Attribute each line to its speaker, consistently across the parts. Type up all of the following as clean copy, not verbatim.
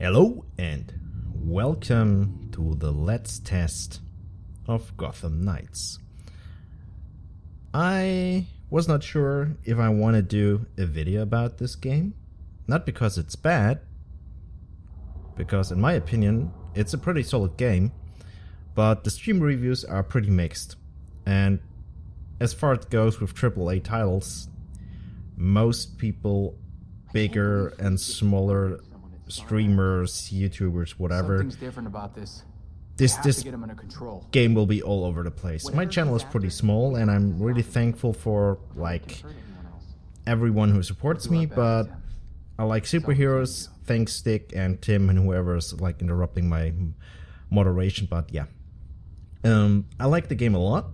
Speaker 1: Hello and welcome to the Let's Test of Gotham Knights. I was not sure if I want to do a video about this game. Not because it's bad, because in my opinion it's a pretty solid game, but the stream reviews are pretty mixed. And as far as it goes with AAA titles, most people, bigger and smaller streamers, YouTubers, whatever,
Speaker 2: something's different about this.
Speaker 1: This
Speaker 2: To get 'em under control.
Speaker 1: game will be all over the place. My channel is pretty small, and I'm really thankful for everyone who supports me. But I like superheroes. Thanks, Stick and Tim and whoever's interrupting my moderation. But yeah, I like the game a lot.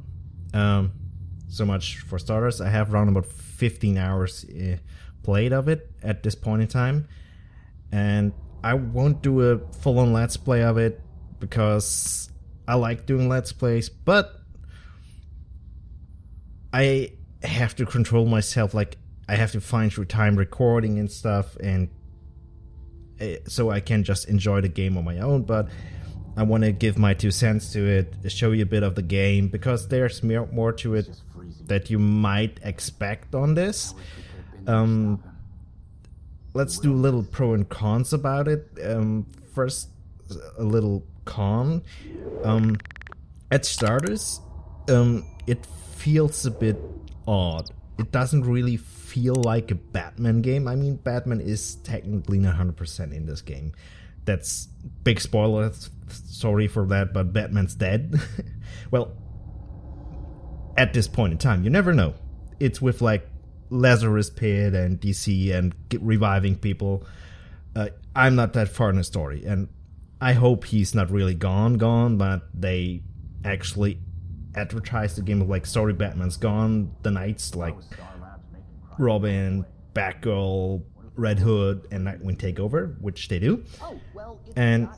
Speaker 1: So much for starters. I have around about 15 hours played of it at this point in time. And I won't do a full-on Let's Play of it because I like doing Let's Plays, but I have to control myself. I have to find through time recording and stuff, and so I can just enjoy the game on my own. But I want to give my 2 cents to it, show you a bit of the game, because there's more to it that you might expect on this. Let's do a little pro and cons about it. First, a little con. At starters, it feels a bit odd. It doesn't really feel like a Batman game. I mean, Batman is technically not 100% in this game. That's big spoiler. Sorry for that, but Batman's dead. Well, at this point in time, you never know. It's with Lazarus Pit and DC and reviving people. I'm not that far in the story, and I hope he's not really gone, but they actually advertised the game of sorry, Batman's gone. The Knights, Robin, Batgirl, Red Hood, and Nightwing take over, which they do. And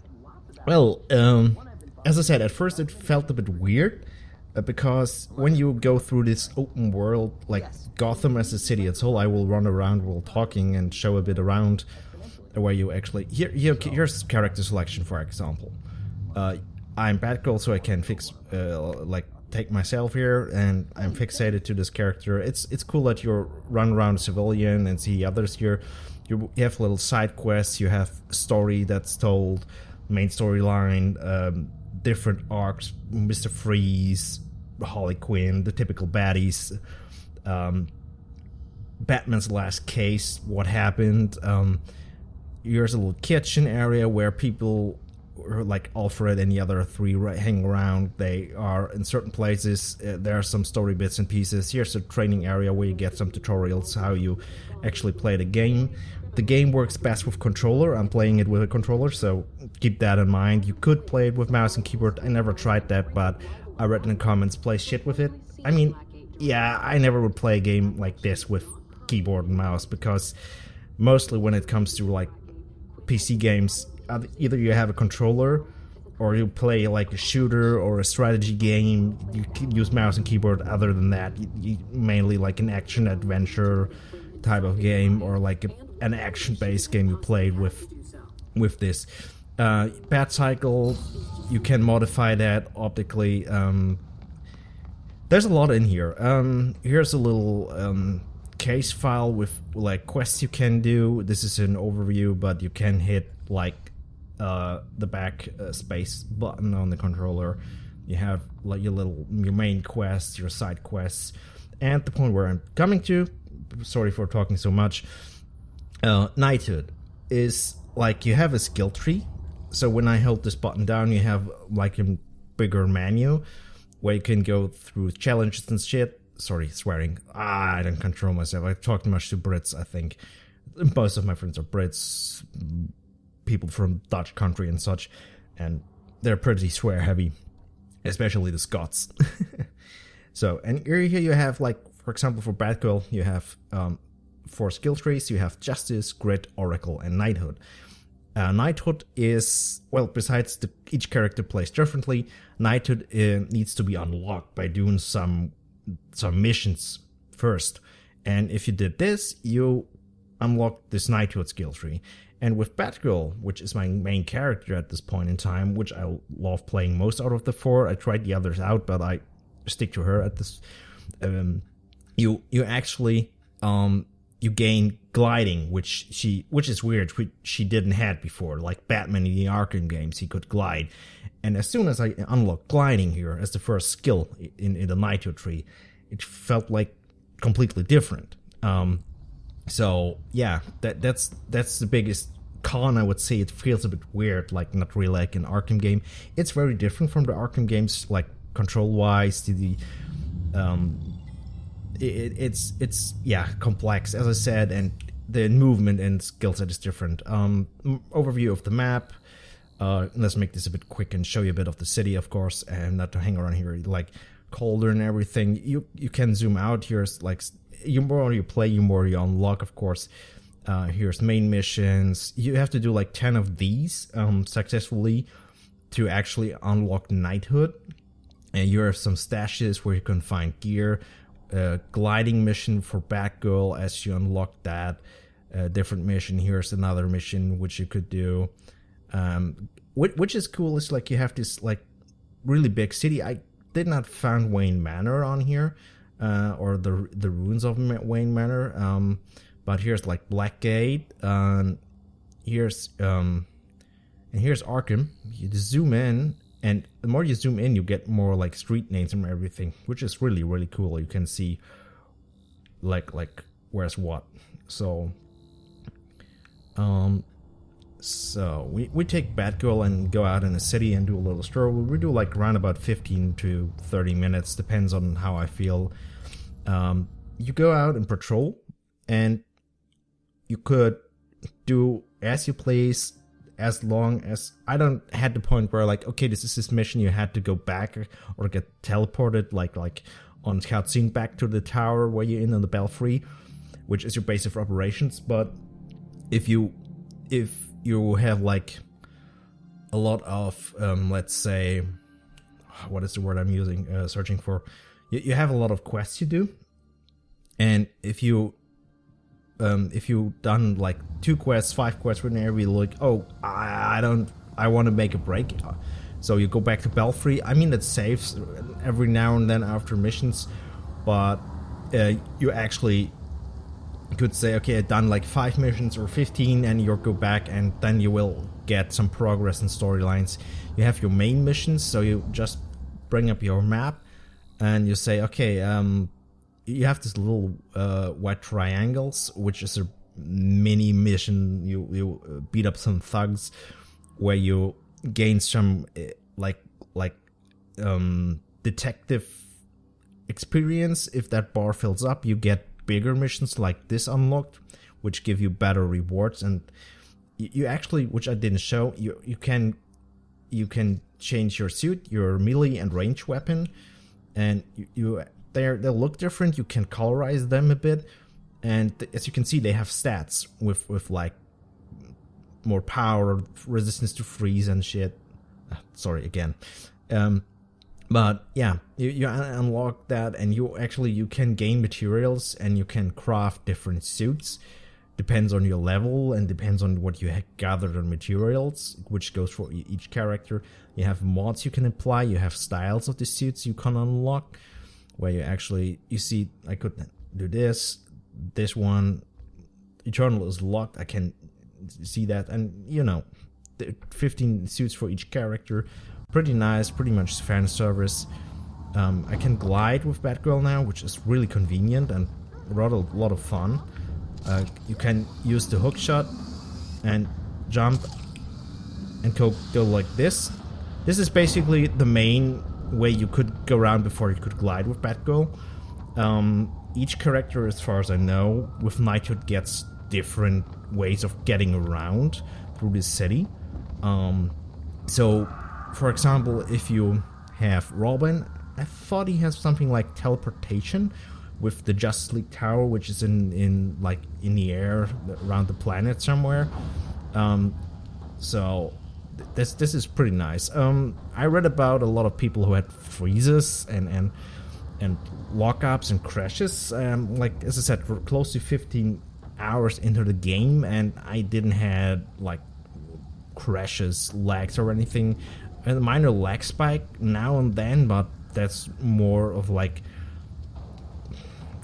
Speaker 1: as I said, at first it felt a bit weird. Because when you go through this open world, Gotham as a city as whole, I will run around while talking and show a bit around where you actually... Here's character selection, for example. I'm Batgirl, so I can take myself here, and I'm fixated to this character. It's cool that you run around a civilian and see others here. You have little side quests, you have story that's told, main storyline, different arcs, Mr. Freeze, Harley Quinn, the typical baddies, Batman's last case, what happened. Here's a little kitchen area where people like Alfred and the other three hang around. They are in certain places. There are some story bits and pieces. Here's a training area where you get some tutorials how you actually play the game. The game works best with controller. I'm playing it with a controller, so keep that in mind. You could play it with mouse and keyboard. I never tried that, but I read in the comments play shit with it. I mean, yeah, I never would play a game like this with keyboard and mouse, because mostly when it comes to PC games, either you have a controller or you play a shooter or a strategy game, you can use mouse and keyboard. Other than that, you mainly an action adventure type of game, or an action-based game you played with this. Bat cycle, you can modify that optically. There's a lot in here. Here's a little case file with quests you can do. This is an overview, but you can hit the back space button on the controller. You have your main quests, your side quests, and the point where I'm coming to. Sorry for talking so much. Knighthood is you have a skill tree. So when I hold this button down, you have a bigger menu where you can go through challenges and shit. Sorry, swearing. I don't control myself. I talk too much to Brits, I think. Most of my friends are Brits, people from Dutch country and such, and they're pretty swear heavy, especially the Scots. So, and here you have, for example, for Batgirl, you have 4 skill trees. You have Justice, Grit, Oracle, and Knighthood. Knighthood is, besides each character plays differently, Knighthood needs to be unlocked by doing some missions first. And if you did this, you unlock this Knighthood skill tree. And with Batgirl, which is my main character at this point in time, which I love playing most out of the 4, I tried the others out, but I stick to her at this. You actually you gain gliding, which is weird, which she didn't had before. Like Batman in the Arkham games, he could glide, and as soon as I unlocked gliding here as the first skill in the Nitro tree, it felt like completely different. So yeah, that's the biggest con, I would say. It feels a bit weird, like not really like an Arkham game. It's very different from the Arkham games, like control wise. To the it's complex, as I said, and the movement and skill set is different. Overview of the map. Let's make this a bit quick and show you a bit of the city, of course, and not to hang around here like colder and everything. You can zoom out here. Like, the more you play, the more you unlock, of course. Here's main missions. You have to do like 10 of these successfully to actually unlock knighthood. And you have some stashes where you can find gear. Gliding mission for Batgirl as you unlock that. Different mission. Here's another mission which you could do. Which is cool. Is like you have this like really big city. I did not find Wayne Manor on here. Or the ruins of Wayne Manor, but here's like Blackgate, here's Arkham. You zoom in, and the more you zoom in, you get more like street names and everything, which is really, really cool. You can see like where's what. So we take Batgirl and go out in the city and do a little stroll. We do like around about 15 to 30 minutes, depends on how I feel. You go out and patrol, and you could do as you please, as long as I don't had the point where like, okay, this is this mission, you had to go back or get teleported like on cutscene back to the tower where you're in on the Belfry, which is your base of operations. But if you have like a lot of let's say, what is the word I'm using, searching for, you have a lot of quests you do, and if you done like 2 quests, 5 quests, whenever you're like, oh, I want to make a break, so you go back to Belfry. I mean, it saves every now and then after missions, but you actually could say, okay, I've done like 5 missions or 15, and you'll go back, and then you will get some progress in storylines. You have your main missions, so you just bring up your map, and you say, okay, you have this little white triangles, which is a mini mission. You beat up some thugs, where you gain some detective experience. If that bar fills up, you get bigger missions like this unlocked, which give you better rewards. And you actually, which I didn't show, you can change your suit, your melee and range weapon, and they'll look different. You can colorize them a bit, and as you can see, they have stats with like more power, resistance to freeze and shit. Sorry again. But yeah, you unlock that, and you can gain materials, and you can craft different suits. Depends on your level and depends on what you gathered on materials, which goes for each character. You have mods you can apply. You have styles of the suits you can unlock, where you see, I could do this one. Eternal is locked. I can see that, and 15 suits for each character. Pretty nice, pretty much fan service. I can glide with Batgirl now, which is really convenient and a lot of fun. You can use the hook shot and jump and go like this. This is basically the main way you could go around before you could glide with Batgirl. Each character, as far as I know, with Knighthood gets different ways of getting around through this city. So, for example, if you have Robin, I thought he has something like teleportation with the Justice League Tower, which is in the air around the planet somewhere. So this is pretty nice. I read about a lot of people who had freezes and lockups and crashes. Like as I said, close to 15 hours into the game, and I didn't had like crashes, lags, or anything. A minor lag spike now and then, but that's more of like,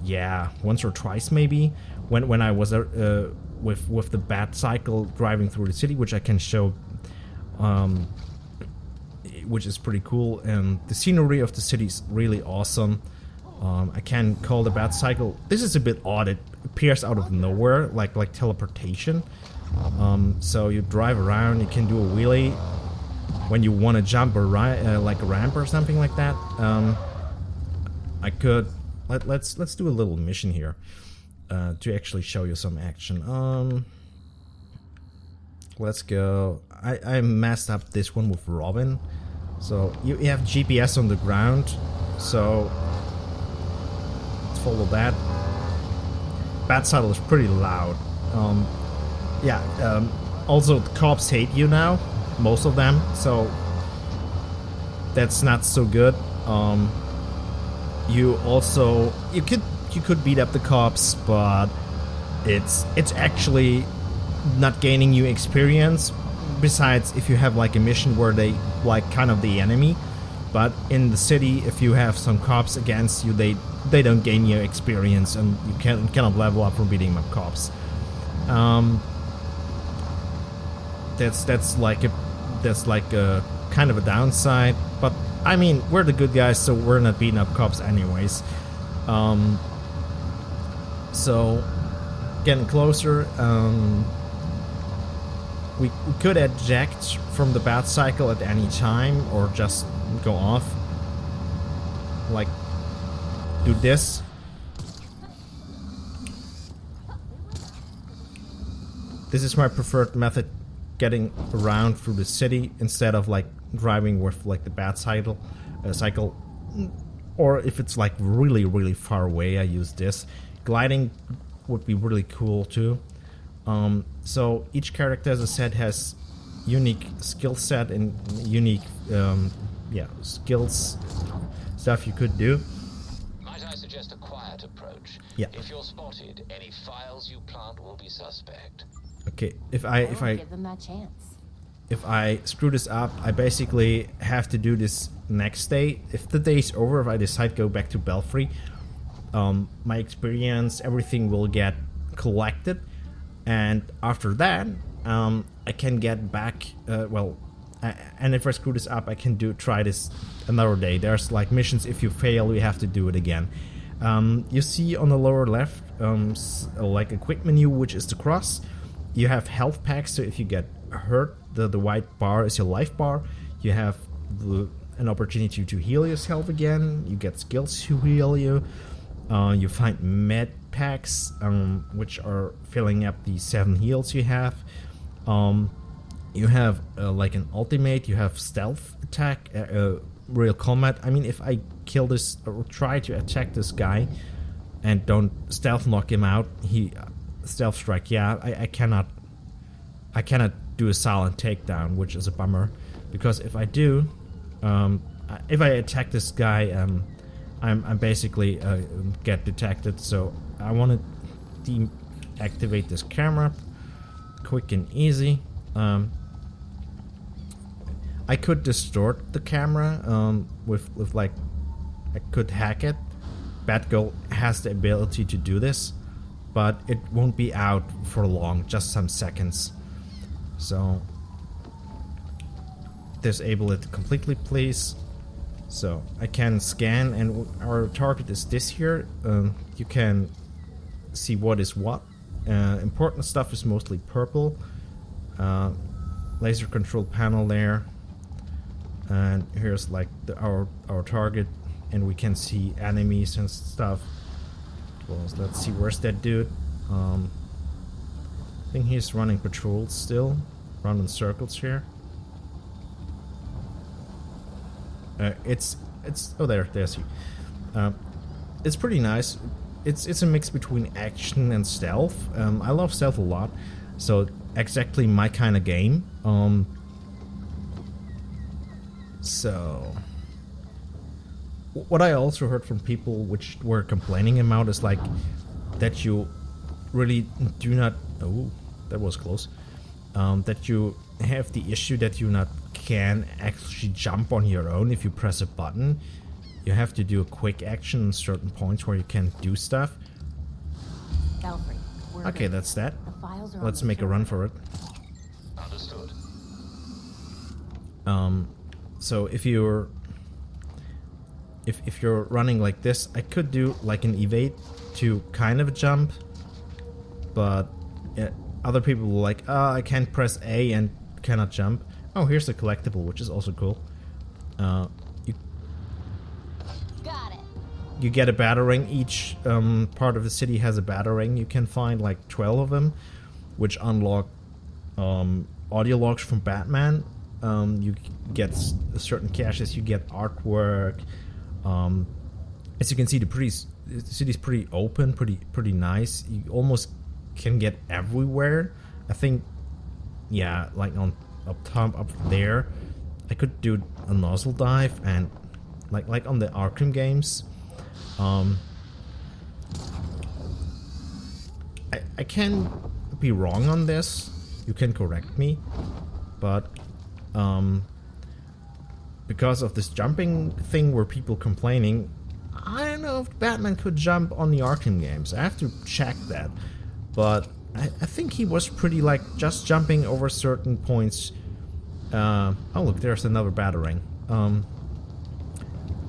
Speaker 1: yeah, once or twice maybe when I was with the bat cycle driving through the city, which I can show, which is pretty cool. And the scenery of the city is really awesome. I can call the bat cycle. This is a bit odd. It appears out of nowhere, like teleportation. So you drive around. You can do a wheelie when you want to jump or like a ramp or something like that. I could let's do a little mission here to actually show you some action. Let's go. I messed up this one with Robin. So you have GPS on the ground. So let's follow that. Bat cycle is pretty loud. Also, the cops hate you now, most of them. So that's not so good. You could beat up the cops, but it's actually not gaining you experience. Besides, if you have like a mission where they like kind of the enemy, but in the city, if you have some cops against you, they don't gain you experience, and you cannot level up from beating up cops. That's like a kind of a downside, but I mean, we're the good guys, so we're not beating up cops anyways. So getting closer, we could eject from the bat cycle at any time, or just go off, like do this. This is my preferred method, getting around through the city instead of like driving with like the bat cycle. Or if it's like really far away, I use this. Gliding would be really cool too. So each character, as I said, has unique skill set and unique skills, stuff you could do.
Speaker 3: Might I suggest a quiet approach?
Speaker 1: Yeah.
Speaker 3: If you're spotted, any files you plant will be suspect.
Speaker 1: Okay, if I
Speaker 4: give them that chance.
Speaker 1: If I screw this up, I basically have to do this next day. If the day's over, if I decide to go back to Belfry, my experience, everything will get collected, and after that, I can get back. And if I screw this up, I can try this another day. There's like missions. If you fail, you have to do it again. You see on the lower left, like a quick menu, which is the cross. You have health packs, so if you get hurt, the white bar is your life bar. You have an opportunity to heal yourself again. You get skills to heal you. You find med packs, which are filling up the 7 heals you have. You have like an ultimate. You have stealth attack, real combat. I mean, if I kill this or try to attack this guy and don't stealth knock him out, he stealth strike. Yeah, I cannot do a silent takedown, which is a bummer, because if I do, if I attack this guy, I'm basically get detected. So I want to deactivate this camera, quick and easy. I could distort the camera with like, I could hack it. Batgirl has the ability to do this, but it won't be out for long, just some seconds. So disable it completely, please. So I can scan, and our target is this here. You can see what is what. Important stuff is mostly purple. Laser control panel there, and here's like our target, and we can see enemies and stuff. Well, let's see, where's that dude? I think he's running patrols still, running circles here. It's oh, there's he. It's pretty nice. It's a mix between action and stealth. I love stealth a lot, so exactly my kind of game. So what I also heard from people which were complaining about is like that you really do not... Oh, that was close. That you have the issue that you not can actually jump on your own if you press a button. You have to do a quick action at certain points where you can do stuff.
Speaker 4: Belfry, we're
Speaker 1: Okay,
Speaker 4: good.
Speaker 1: that's that.
Speaker 4: The files are on
Speaker 1: Let's
Speaker 4: the
Speaker 1: make a
Speaker 4: server.
Speaker 1: run for it.
Speaker 3: Understood.
Speaker 1: So if you're running like this, I could do like an evade to kind of jump, but other people will like, I can't press A and cannot jump. Oh, here's a collectible, which is also cool.
Speaker 4: Got it.
Speaker 1: You get a batarang. Each part of the city has a batarang. You can find like 12 of them, which unlock audio logs from Batman. You get certain caches. You get artwork. As you can see, the city's pretty open, pretty nice. You almost can get everywhere. I think, yeah, like on up top up there, I could do a nozzle dive and like on the Arkham games. I can be wrong on this. You can correct me, but because of this jumping thing where people complaining, I don't know if Batman could jump on the Arkham games. I have to check that, but I think he was pretty like just jumping over certain points. Oh look, there's another batarang.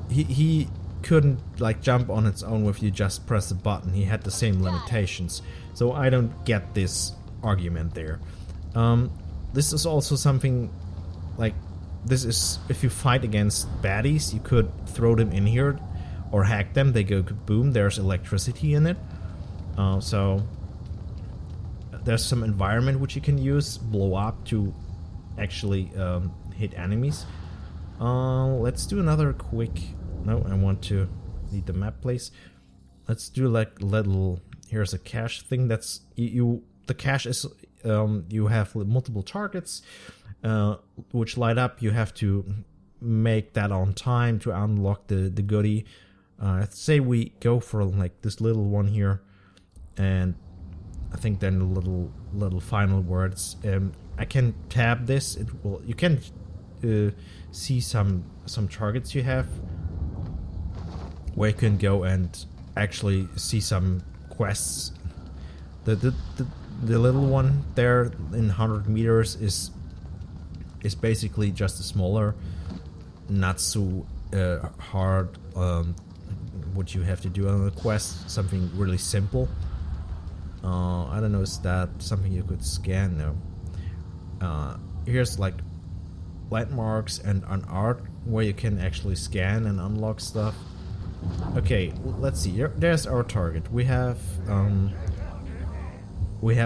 Speaker 1: He couldn't like jump on its own if you just press a button. He had the same limitations, so I don't get this argument there. This is also something like, this is if you fight against baddies, you could throw them in here or hack them. They go kaboom. There's electricity in it, so there's some environment which you can use, blow up to actually hit enemies. Let's do another quick... No, I want to need the map place. Let's do like little... Here's a cache thing. That's the cache is you have multiple targets which light up. You have to make that on time to unlock the goodie. Let's say we go for like this little one here, and I think then the little final words. I can tab this. It will. You can see some targets you have, where you can go and actually see some quests. The little one there in 100 meters is basically just a smaller, not so hard what you have to do on the quest. Something really simple. I don't know, is that something you could scan? No. Here's like landmarks and an art where you can actually scan and unlock stuff. Okay, let's see. There's our target. We have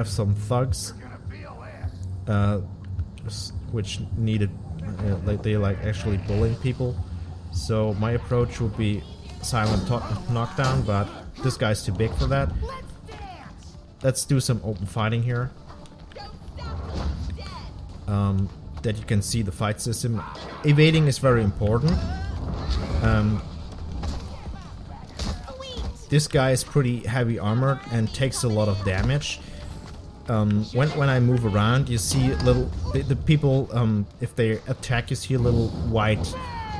Speaker 1: some thugs which needed like they like actually bullying people. So my approach would be silent knockdown, but this guy's too big for that. Let's do some open fighting here. That you can see the fight system. Evading is very important. This guy is pretty heavy armored and takes a lot of damage. When I move around, you see the people, if they attack, you see a little white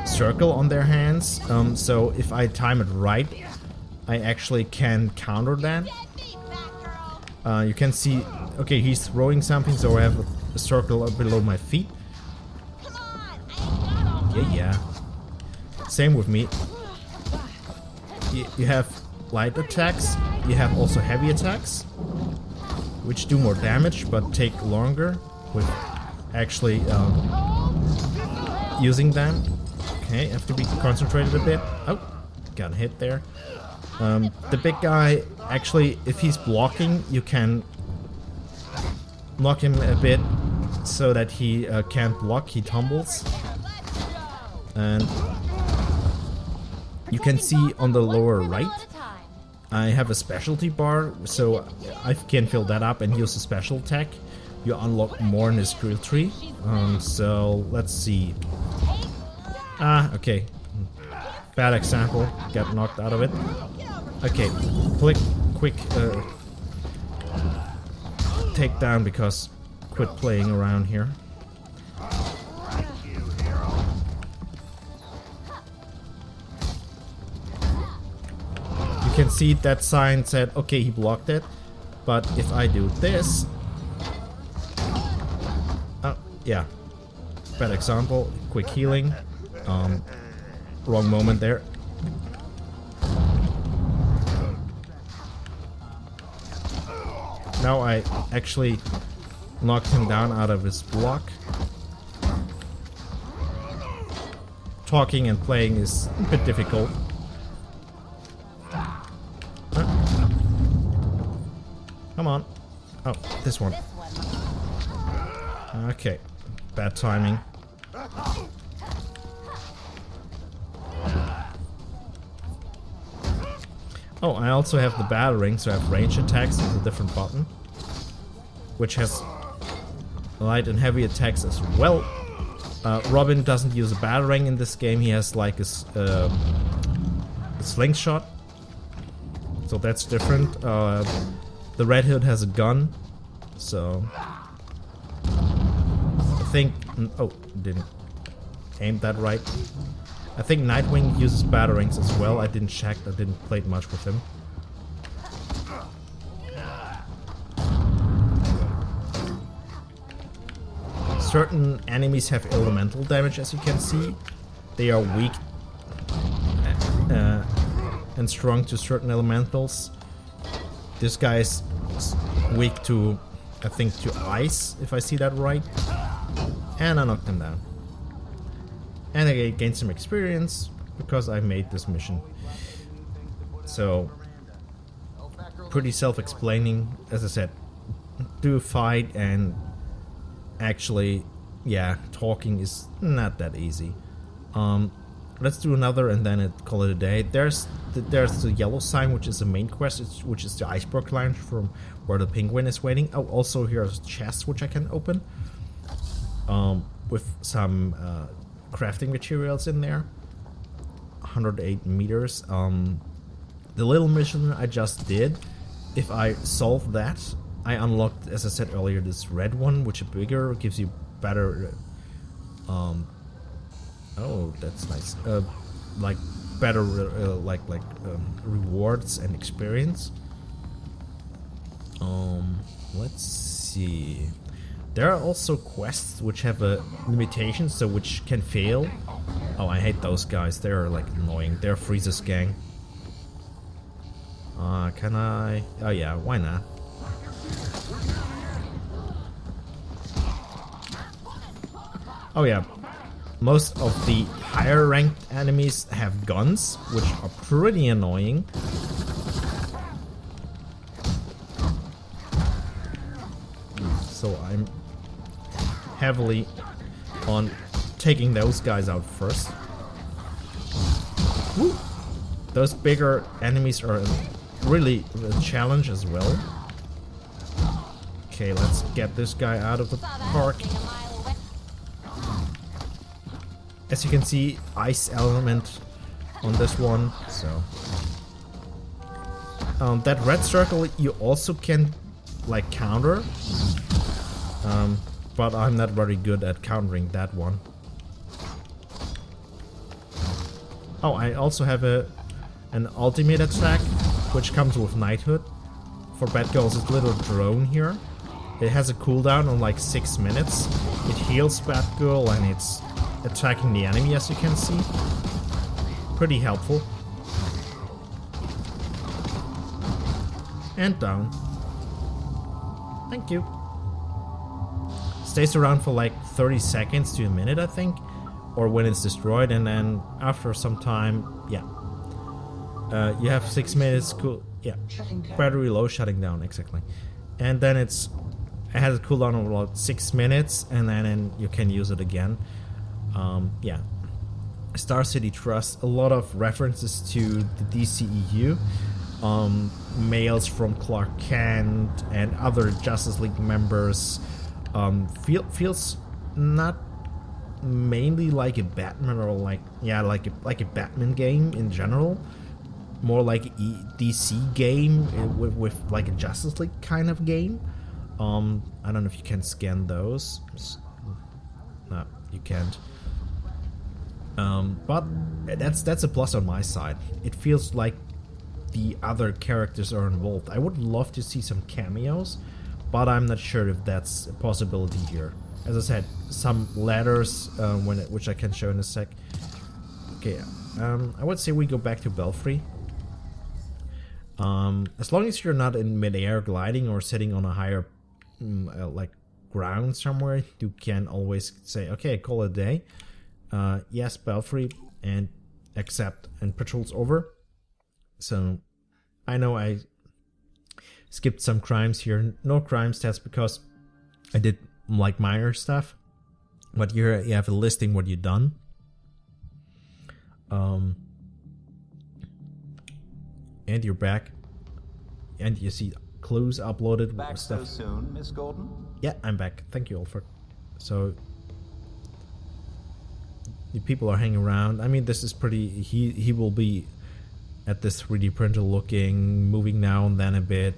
Speaker 1: circle on their hands. So if I time it right, I actually can counter that. You can see, okay, he's throwing something, so I have a circle below my feet. Yeah. Same with me. You have light attacks, you have also heavy attacks, which do more damage but take longer with actually using them. Okay, have to be concentrated a bit. Oh, got hit there. The big guy, actually, if he's blocking, you can knock him a bit so that he can't block, he tumbles. And you can see on the lower right, I have a specialty bar, so I can fill that up and use a special attack. You unlock more in the skill tree. So let's see. Okay. Bad example. Got knocked out of it. Okay. Quick takedown because quit playing around here. You can see that sign said, okay, he blocked it. But if I do this... Oh, yeah. Bad example. Quick healing. Wrong moment there. Now I actually knocked him down out of his block. Talking and playing is a bit difficult. Come on. Oh, this one. Okay. Bad timing. Oh, I also have the battering, so I have range attacks with a different button, which has light and heavy attacks as well. Robin doesn't use a battering in this game. He has like a slingshot, so that's different. The Red Hood has a gun, so I think... Oh, didn't aim that right. I think Nightwing uses batterings as well. I didn't check. I didn't play much with him. Certain enemies have elemental damage, as you can see. They are weak and strong to certain elementals. This guy is weak to, I think, to ice, if I see that right. And I knocked him down. And I gained some experience because I made this mission. So, pretty self-explaining. As I said, do a fight, and actually, yeah, talking is not that easy. Let's do another and then call it a day. There's the yellow sign, which is the main quest, which is the iceberg lounge from where the penguin is waiting. Oh, also here's a chest which I can open with some crafting materials in there. 108 meters. The little mission I just did, if I solve that, I unlocked, as I said earlier, this red one, which is bigger, gives you better oh, that's nice. Like better rewards and experience. Let's see. There are also quests which have a limitation, so which can fail. Oh, I hate those guys. They're like annoying. They're Freeze's gang. Can I? Oh yeah, why not? Oh yeah. Most of the higher ranked enemies have guns, which are pretty annoying. So I'm heavily on taking those guys out first. Woo! Those bigger enemies are really a challenge as well. Okay, let's get this guy out of the park. As you can see, ice element on this one, so that red circle you also can like counter, but I'm not very good at countering that one. Oh, I also have an ultimate attack which comes with knighthood. For Batgirl's this little drone here. It has a cooldown on like 6 minutes. It heals Batgirl and it's attacking the enemy, as you can see. Pretty helpful. And down. Thank you. Stays around for like 30 seconds to a minute, I think. Or when it's destroyed, and then after some time, yeah. You have 6 minutes, cool, yeah. Battery low, shutting down, exactly. And then it has a cooldown of about 6 minutes, and then you can use it again. Yeah, Star City Trust, a lot of references to the DCEU, mails from Clark Kent and other Justice League members. Feels not mainly like a Batman or like a Batman game in general, more like a DC game with like a Justice League kind of game. I don't know if you can scan those. No, you can't. But that's a plus on my side. It feels like the other characters are involved. I would love to see some cameos, but I'm not sure if that's a possibility here. As I said, some letters, which I can show in a sec. Okay, I would say we go back to Belfry. As long as you're not in mid-air gliding or sitting on a higher, like, ground somewhere, you can always say, okay, call it a day. Yes, Belfry, and accept, and patrol's over. So, I know I skipped some crimes here. No crimes, that's because I did, like, minor stuff. But here you have a listing what you've done. And you're back. And you see clues uploaded.
Speaker 5: Back
Speaker 1: stuff.
Speaker 5: so soon, Miss Gordon?
Speaker 1: Yeah, I'm back. Thank you, Alfred. So, the people are hanging around. I mean, this is pretty... He will be at this 3D printer looking, moving now and then a bit.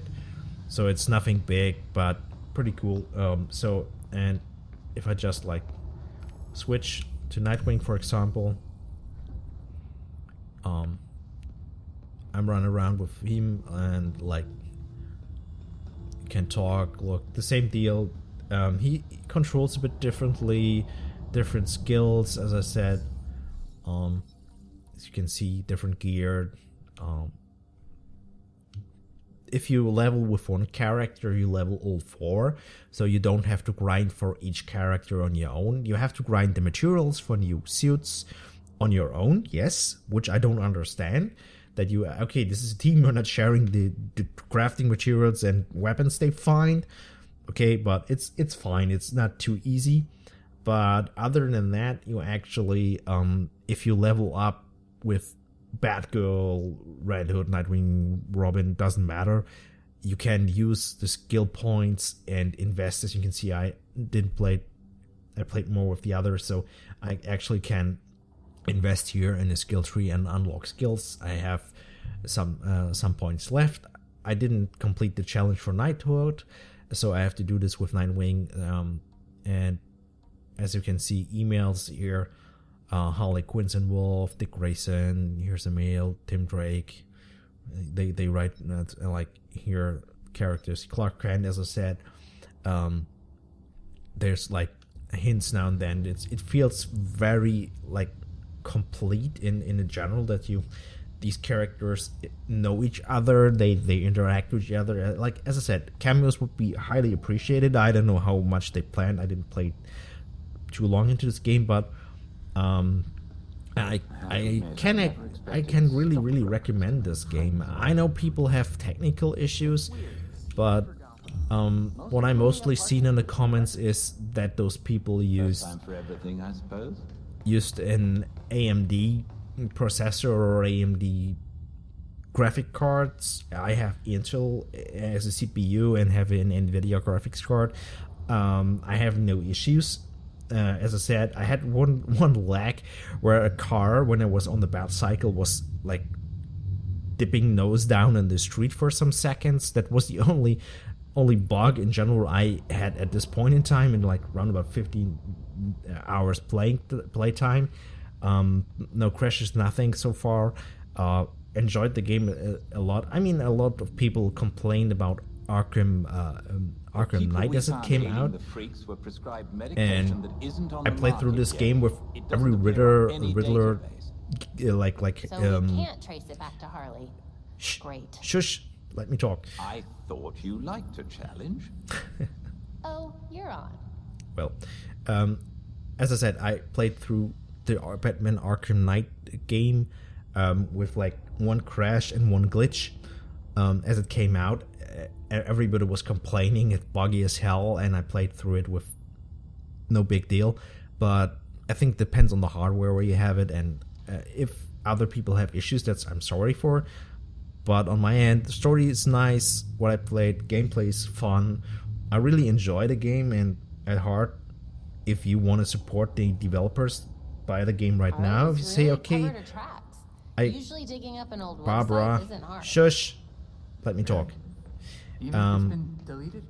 Speaker 1: So it's nothing big, but pretty cool. So, and if I just, like, switch to Nightwing, for example... I'm running around with him and like can talk. Look, the same deal. He controls a bit differently, different skills, as I said. As you can see, different gear. If you level with one character, you level all 4, so you don't have to grind for each character on your own. You have to grind the materials for new suits on your own, yes, which I don't understand. That you, okay, this is a team, you're not sharing the crafting materials and weapons they find. Okay, but it's fine, it's not too easy. But other than that, you actually, if you level up with Batgirl, Red Hood, Nightwing, Robin, doesn't matter. You can use the skill points and invest. As you can see, I played more with the others, so I actually can invest here in the skill tree and unlock skills. I have some points left. I didn't complete the challenge for Knighthood, so I have to do this with Nightwing. And as you can see, emails here. Harley Quinn's involved, Dick Grayson, here's a mail, Tim Drake. They write like here characters. Clark Kent, as I said. There's like hints now and then. It feels very like complete in a general that these characters know each other, they interact with each other. Like as I said, cameos would be highly appreciated. I don't know how much they planned. I didn't play too long into this game, but I can really recommend this game. I know people have technical issues, but what I mostly seen in the comments is that those people used an AMD processor or AMD graphic cards. I have Intel as a CPU and have an NVIDIA graphics card. I have no issues. As I said, I had one lag where a car, when I was on the bat cycle, was like dipping nose down in the street for some seconds. That was the only bug in general I had at this point in time, in like around about 15 hours playtime. No crashes, nothing so far. Enjoyed the game a lot. I mean, a lot of people complained about Arkham Knight as it came out, and I played through this game with every Riddler,
Speaker 4: So we can't trace it back to Harley. Great.
Speaker 1: Shush, let me talk.
Speaker 5: I thought you liked a challenge.
Speaker 4: Oh, you're on.
Speaker 1: Well, as I said, I played through the Batman Arkham Knight game with like one crash and one glitch as it came out. Everybody was complaining it's buggy as hell, and I played through it with no big deal. But I think it depends on the hardware where you have it, and if other people have issues, I'm sorry for. But on my end, the story is nice. What I played, gameplay is fun. I really enjoy the game, and at heart, if you want to support the developers, buy the game right now. If you say okay,
Speaker 4: Usually digging up an old
Speaker 1: Barbara,
Speaker 4: website isn't hard.
Speaker 1: shush, let me talk.
Speaker 2: Even if it's been deleted?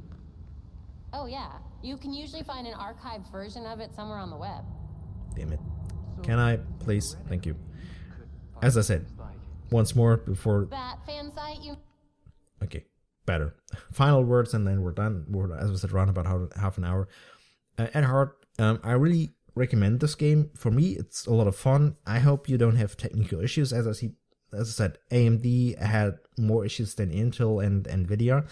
Speaker 4: Oh yeah, you can usually find an archived version of it somewhere on the web.
Speaker 1: Damn it. Can I, please? Thank you. As I said, once more before...
Speaker 4: That fan site you...
Speaker 1: Okay, better. Final words and then we're done. We're, as I said, around about half an hour. At heart, I really recommend this game. For me, it's a lot of fun. I hope you don't have technical issues. As I said, AMD had more issues than Intel and Nvidia.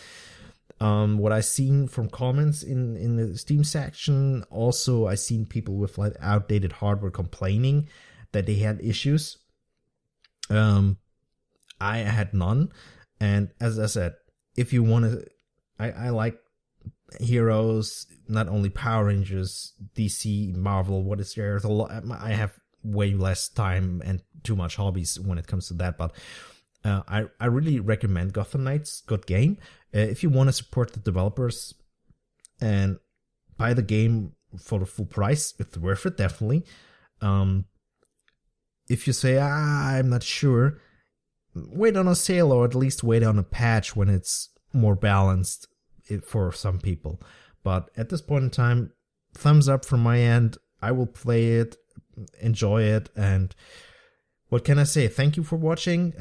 Speaker 1: What I seen from comments in the Steam section, also I seen people with like outdated hardware complaining that they had issues. I had none, and as I said, if you want to, I like heroes, not only Power Rangers, DC, Marvel. What is there? There's a lot. I have way less time and too much hobbies when it comes to that, but I really recommend Gotham Knights. Good game. If you want to support the developers and buy the game for the full price, it's worth it, definitely. If you say, I'm not sure, wait on a sale or at least wait on a patch when it's more balanced for some people. But at this point in time, thumbs up from my end. I will play it, enjoy it, and what can I say? Thank you for watching.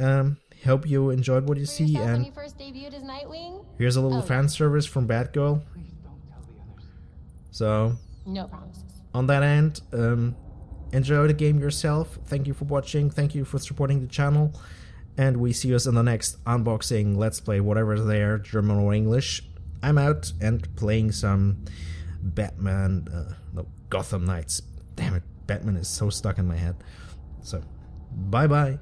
Speaker 1: Hope you enjoyed what you see. And
Speaker 4: when you first debuted as Nightwing?
Speaker 1: Here's a little fan service from Batgirl. So,
Speaker 4: no promises.
Speaker 1: On that end, enjoy the game yourself. Thank you for watching. Thank you for supporting the channel. And we see us in the next unboxing, let's play, whatever's there, German or English. I'm out and playing some Gotham Knights. Damn it, Batman is so stuck in my head. So, bye-bye.